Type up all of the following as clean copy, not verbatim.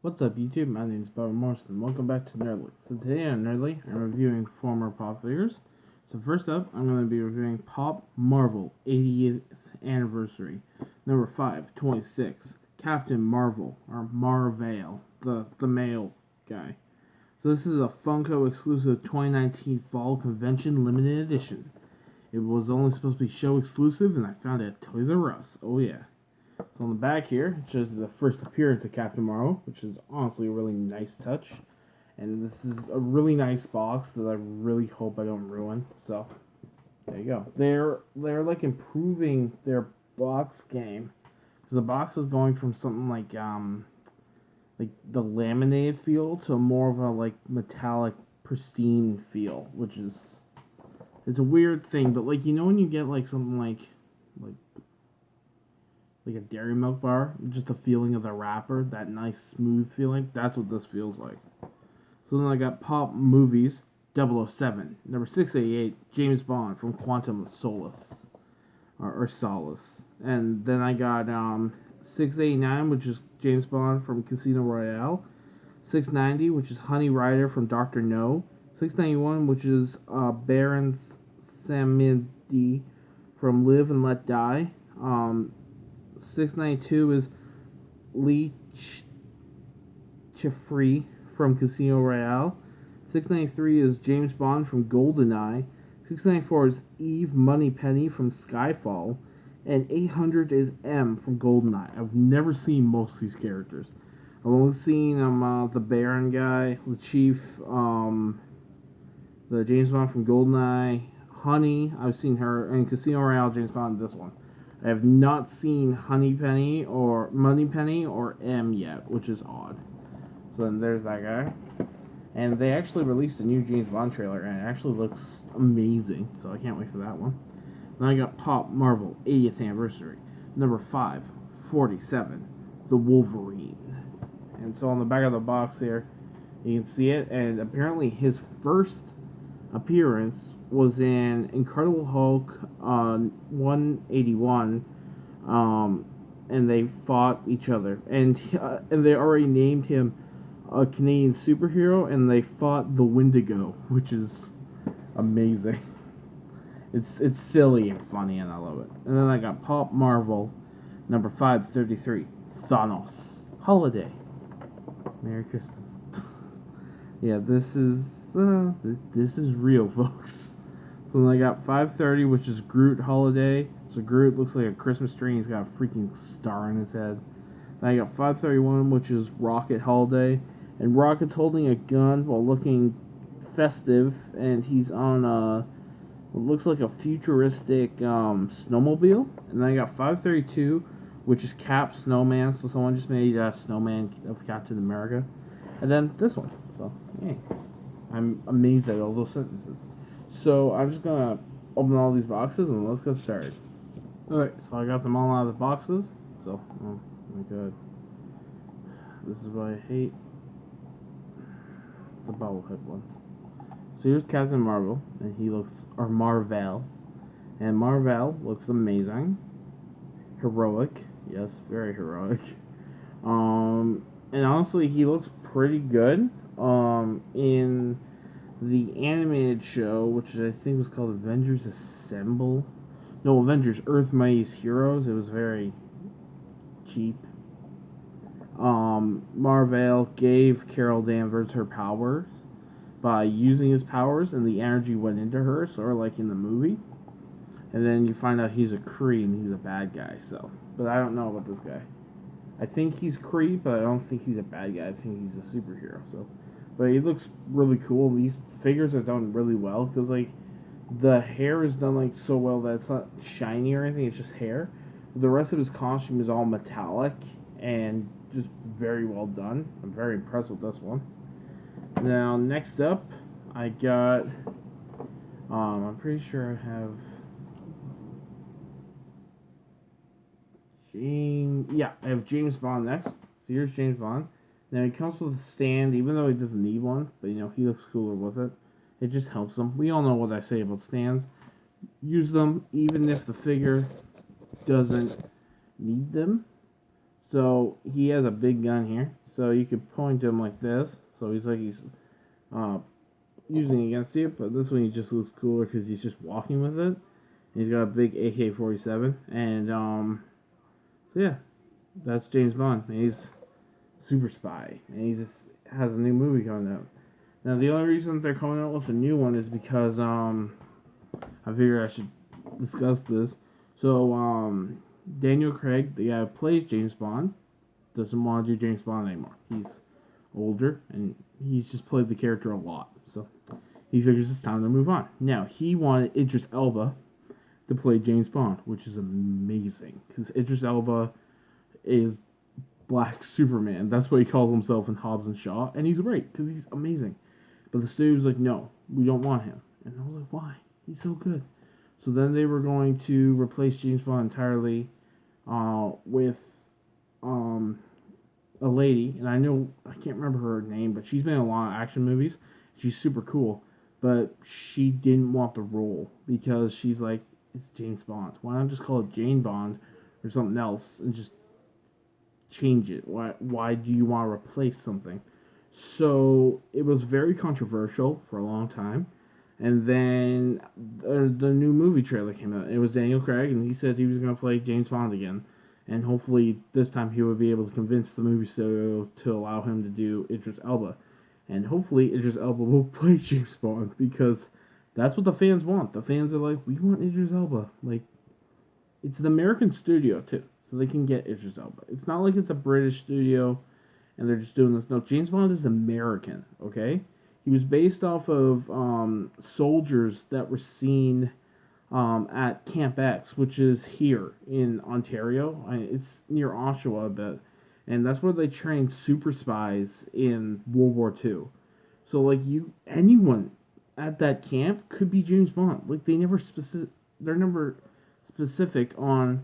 What's up, YouTube? My name is Bob Morrison. Welcome back to Nerdly. So today on Nerdly, I'm reviewing former pop figures. So first up, I'm going to be reviewing Pop Marvel 80th Anniversary, number 526, Captain Marvel, or Marvel, the male guy. So this is a Funko exclusive 2019 Fall Convention Limited Edition. It was only supposed to be show exclusive, and I found it at Toys R Us. Oh yeah. So on the back here, it shows the first appearance of Captain Marvel, which is honestly a really nice touch. And this is a really nice box that I really hope I don't ruin. So there you go. They're like improving their box game. Because the box is going from something like the laminated feel to more of a like metallic pristine feel, which is it's a weird thing, but like when you get like something like a dairy milk bar, just the feeling of the wrapper, that nice smooth feeling, that's what this feels like. So then I got Pop Movies 007, number 688, James Bond from Quantum of Solace, or Solace. And then I got 689, which is James Bond from Casino Royale, 690, which is Honey Rider from Dr. No, 691, which is Baron Samedi from Live and Let Die, 692 is Lee Chifree from Casino Royale. 693 is James Bond from GoldenEye. 694 is Eve Moneypenny from Skyfall. And 800 is M from GoldenEye. I've never seen most of these characters. I've only seen the Baron guy, the Chief, the James Bond from GoldenEye, Honey. I've seen her in Casino Royale, James Bond, this one. I have not seen Honeypenny or Moneypenny or M yet, which is odd. So then there's that guy. And they actually released a new James Bond trailer, and it actually looks amazing. So I can't wait for that one. Then I got Pop Marvel 80th Anniversary, number 547, the Wolverine. And so on the back of the box here, you can see it. And apparently his first appearance was in Incredible Hulk 181, and they fought each other, and they already named him a Canadian superhero, and they fought the Wendigo, which is amazing. It's silly and funny, and I love it. And then I got Pop Marvel number 533, Thanos Holiday. Merry Christmas. Yeah, this is real, folks. So then I got 530, which is Groot Holiday. So Groot looks like a Christmas tree. He's got a freaking star on his head. Then I got 531, which is Rocket Holiday. And Rocket's holding a gun while looking festive. And he's on what looks like a futuristic snowmobile. And then I got 532, which is Cap Snowman. So someone just made a snowman of Captain America. And then this one. So, yeah. I'm amazed at all those sentences. So I'm just gonna open all these boxes and let's get started. Alright, so I got them all out of the boxes. So, oh my god. This is what I hate. The bobblehead ones. So here's Captain Marvel, and he looks, or Marvel. And Marvel looks amazing. Heroic. Yes, very heroic. And honestly, he looks pretty good. In the animated show, which I think was called Avengers Assemble. No, Avengers Earth Mightiest Heroes. It was very cheap. Marvel gave Carol Danvers her powers by using his powers, and the energy went into her, sort of like in the movie. And then you find out he's a Kree and he's a bad guy. So, but I don't know about this guy. I think he's Kree, but I don't think he's a bad guy. I think he's a superhero. So. But he looks really cool. These figures are done really well because like the hair is done like so well that it's not shiny or anything. It's just hair. The rest of his costume is all metallic and just very well done. I'm very impressed with this one. Now next up, I got. I'm pretty sure I have. I have James Bond next. So here's James Bond. Now he comes with a stand, even though he doesn't need one, but he looks cooler with it. It just helps him. We all know what I say about stands. Use them even if the figure doesn't need them. So he has a big gun here. So you could point him like this. So he's uh, using it against you. But this one he just looks cooler because he's just walking with it. He's got a big AK-47, and so yeah, that's James Bond. He's super spy, and he just has a new movie coming out. Now the only reason they're coming out with a new one is because I figured I should discuss this. So Daniel Craig, the guy who plays James Bond, doesn't want to do James Bond anymore. He's older and he's just played the character a lot, so he figures it's time to move on. Now he wanted Idris Elba to play James Bond, which is amazing because Idris Elba is Black Superman. That's what he calls himself in Hobbs and Shaw, and he's great because he's amazing. But the studio was like, no, we don't want him, and I was like, why? He's so good. So then they were going to replace James Bond entirely with a lady, and I can't remember her name, but she's been in a lot of action movies. She's super cool, but she didn't want the role because she's like, it's James Bond. Why not just call it Jane Bond or something else and just change it? Why do you want to replace something? So it was very controversial for a long time. And then the new movie trailer came out. It was Daniel Craig, and he said he was going to play James Bond again. And hopefully this time he would be able to convince the movie studio to allow him to do Idris Elba. And hopefully Idris Elba will play James Bond because that's what the fans want. The fans are like, we want Idris Elba. Like, it's an American studio too, so they can get Idris Elba. It's not like it's a British studio and they're just doing this. No, James Bond is American, okay? He was based off of soldiers that were seen at Camp X, which is here in Ontario. It's near Oshawa a bit. And that's where they trained super spies in World War II. So, like, anyone at that camp could be James Bond. Like, they're never specific on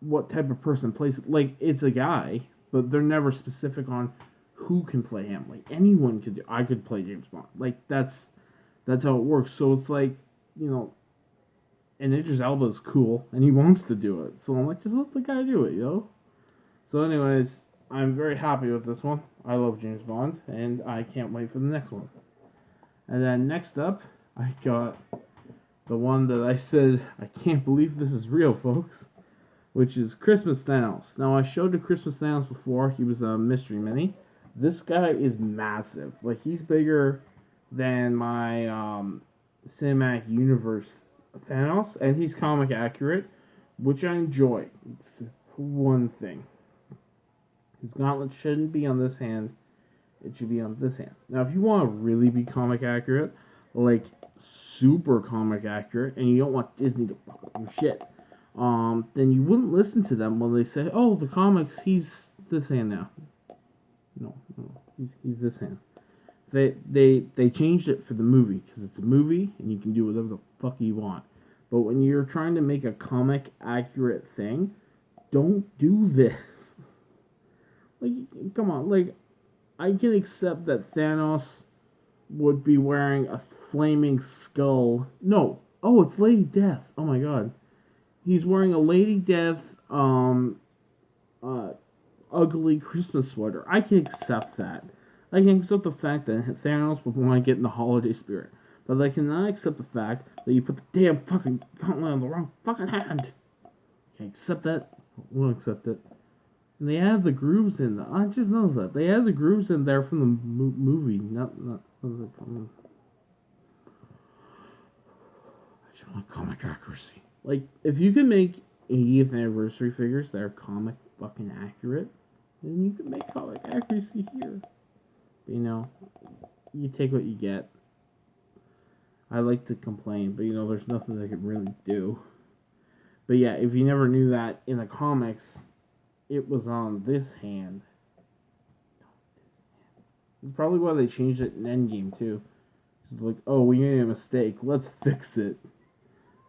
what type of person plays it. Like, it's a guy, but they're never specific on who can play him. Like, anyone could do. I could play James Bond. Like, that's how it works. So it's like, and Idris Elba is cool, and he wants to do it. So I'm like, just let the guy do it, So anyways, I'm very happy with this one. I love James Bond, and I can't wait for the next one. And then next up, I got the one that I said, I can't believe this is real, folks, which is Christmas Thanos. Now, I showed the Christmas Thanos before. He was a mystery mini. This guy is massive. Like, he's bigger than my cinematic universe Thanos, and he's comic accurate, which I enjoy. It's one thing. His gauntlet shouldn't be on this hand. It should be on this hand. Now, if you want to really be comic accurate, like super comic accurate, and you don't want Disney to fuck up your shit, then you wouldn't listen to them when they say, "Oh, the comics, he's this hand now." No, he's this hand. They changed it for the movie because it's a movie and you can do whatever the fuck you want. But when you're trying to make a comic accurate thing, don't do this. Like, come on, like, I can accept that Thanos would be wearing a flaming skull. No, it's Lady Death. Oh my god, he's wearing a Lady Death ugly Christmas sweater. I can accept that. I can accept the fact that Thanos would want to get in the holiday spirit. But I cannot accept the fact that you put the damn fucking gauntlet on the wrong fucking hand. Can't accept that. Won't accept it. And they have the grooves in there. I just noticed that. They have the grooves in there from the movie. Not I just want comic accuracy. Like, if you can make 80th anniversary figures that are comic fucking accurate, then you can make comic accuracy here. But, you take what you get. I like to complain, but there's nothing they can really do. But yeah, if you never knew that in the comics, it was on this hand. It's probably why they changed it in Endgame too. It's like, oh, we made a mistake. Let's fix it.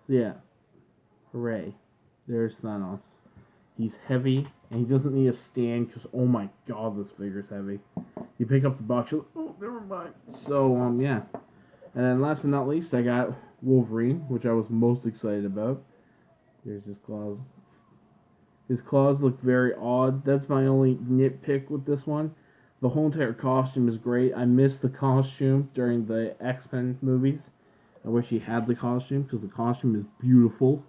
So yeah, hooray! There's Thanos. He's heavy, and he doesn't need a stand because, oh my god, this figure's heavy. You pick up the box, you're like, oh, never mind. So yeah. And then last but not least, I got Wolverine, which I was most excited about. There's his claws. His claws look very odd. That's my only nitpick with this one. The whole entire costume is great. I missed the costume during the X-Men movies. I wish he had the costume because the costume is beautiful.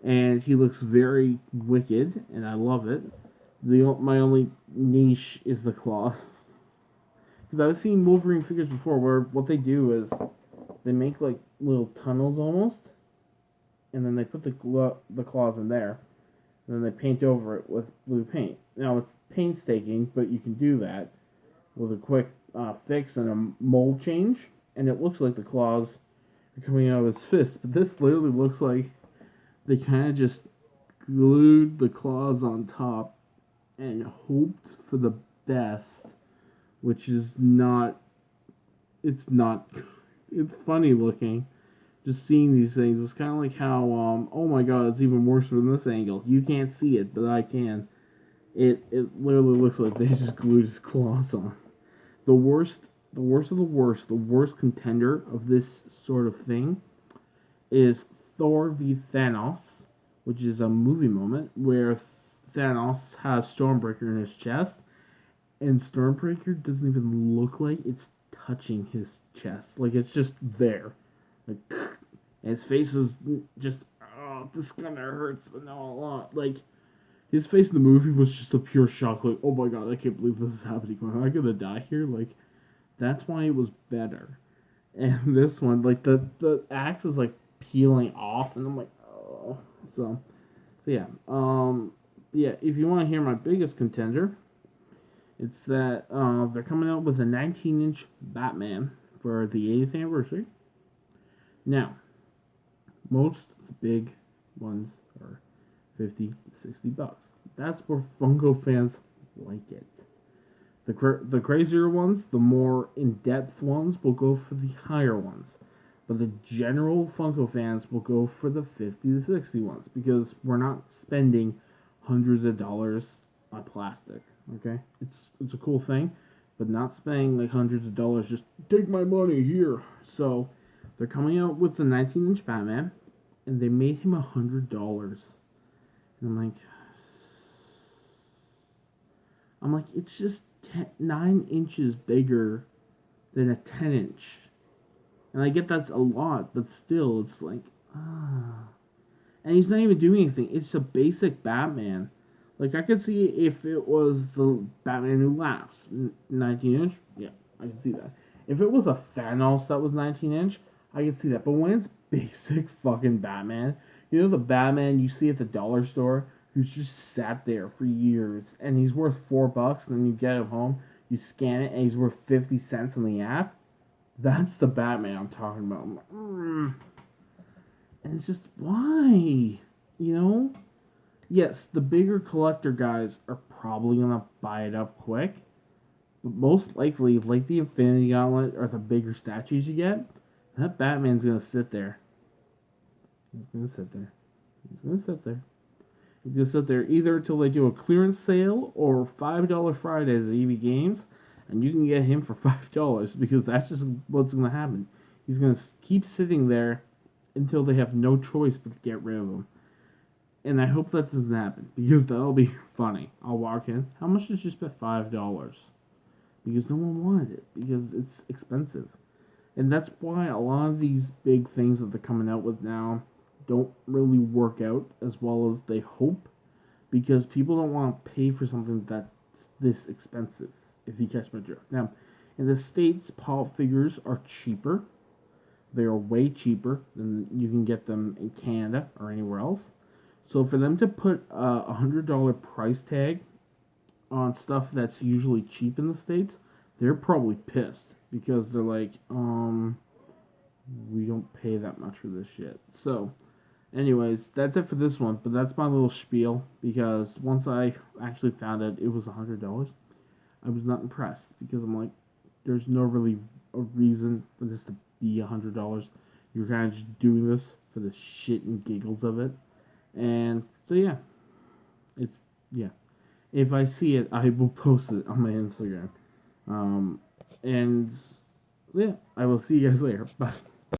And he looks very wicked, and I love it. My only niche is the claws. Because I've seen Wolverine figures before where what they do is they make like little tunnels almost, and then they put the claws in there, and then they paint over it with blue paint. Now it's painstaking, but you can do that with a quick fix and a mold change, and it looks like the claws are coming out of his fist. But this literally looks like they kind of just glued the claws on top and hoped for the best, which is not. It's not. It's funny looking. Just seeing these things, it's kind of like how, oh my god, it's even worse from this angle. You can't see it, but I can. It literally looks like they just glued his claws on. The worst of the worst contender of this sort of thing is Thor v Thanos, which is a movie moment where Thanos has Stormbreaker in his chest, and Stormbreaker doesn't even look like it's touching his chest. Like, it's just there. Like, and his face is just, oh, this kind of hurts, but not a lot. Like, his face in the movie was just a pure shock. Like, oh my god, I can't believe this is happening. Am I gonna die here? Like, that's why it was better. And this one, like, the axe is, like, peeling off, and I'm like, oh. So yeah. Yeah, if you want to hear my biggest contender, it's that they're coming out with a 19-inch Batman for the 80th anniversary. Now, most of the big ones are $50, $60. That's where Funko fans like it. The crazier ones, the more in-depth ones, will go for the higher ones. But the general Funko fans will go for the 50 to 60 ones because we're not spending hundreds of dollars on plastic. Okay, it's a cool thing, but not spending like hundreds of dollars. Just take my money here. So they're coming out with the 19-inch Batman, and they made him $100. And I'm like, it's just 9 inches bigger than a 10-inch. And I get that's a lot, but still, it's like, ah. And he's not even doing anything. It's a basic Batman. Like, I could see if it was the Batman Who Laughs, 19-inch, yeah, I can see that. If it was a Thanos that was 19-inch, I could see that. But when it's basic fucking Batman, you know the Batman you see at the dollar store who's just sat there for years, and he's worth $4, and then you get him home, you scan it, and he's worth 50 cents on the app? That's the Batman I'm talking about. I'm like, And it's just, why? You know? Yes, the bigger collector guys are probably going to buy it up quick. But most likely, like the Infinity Gauntlet or the bigger statues you get, that Batman's going to sit there. He's going to sit there. He's going to sit there. He's going to sit there either until they do a clearance sale or $5 Fridays at EB Games, and you can get him for $5 because that's just what's going to happen. He's going to keep sitting there until they have no choice but to get rid of him. And I hope that doesn't happen because that'll be funny. I'll walk in. How much did you spend? $5. Because no one wanted it because it's expensive. And that's why a lot of these big things that they're coming out with now don't really work out as well as they hope because people don't want to pay for something that's this expensive, if you catch my drift. Now, in the States, pop figures are cheaper. They are way cheaper than you can get them in Canada or anywhere else. So for them to put a $100 price tag on stuff that's usually cheap in the States, they're probably pissed because they're like, we don't pay that much for this shit. So, anyways, that's it for this one. But that's my little spiel because once I actually found out it was $100, I was not impressed because I'm like, there's no really a reason for this to be $100. You're kind of just doing this for the shit and giggles of it. And so yeah, if I see it, I will post it on my Instagram. And yeah, I will see you guys later. Bye.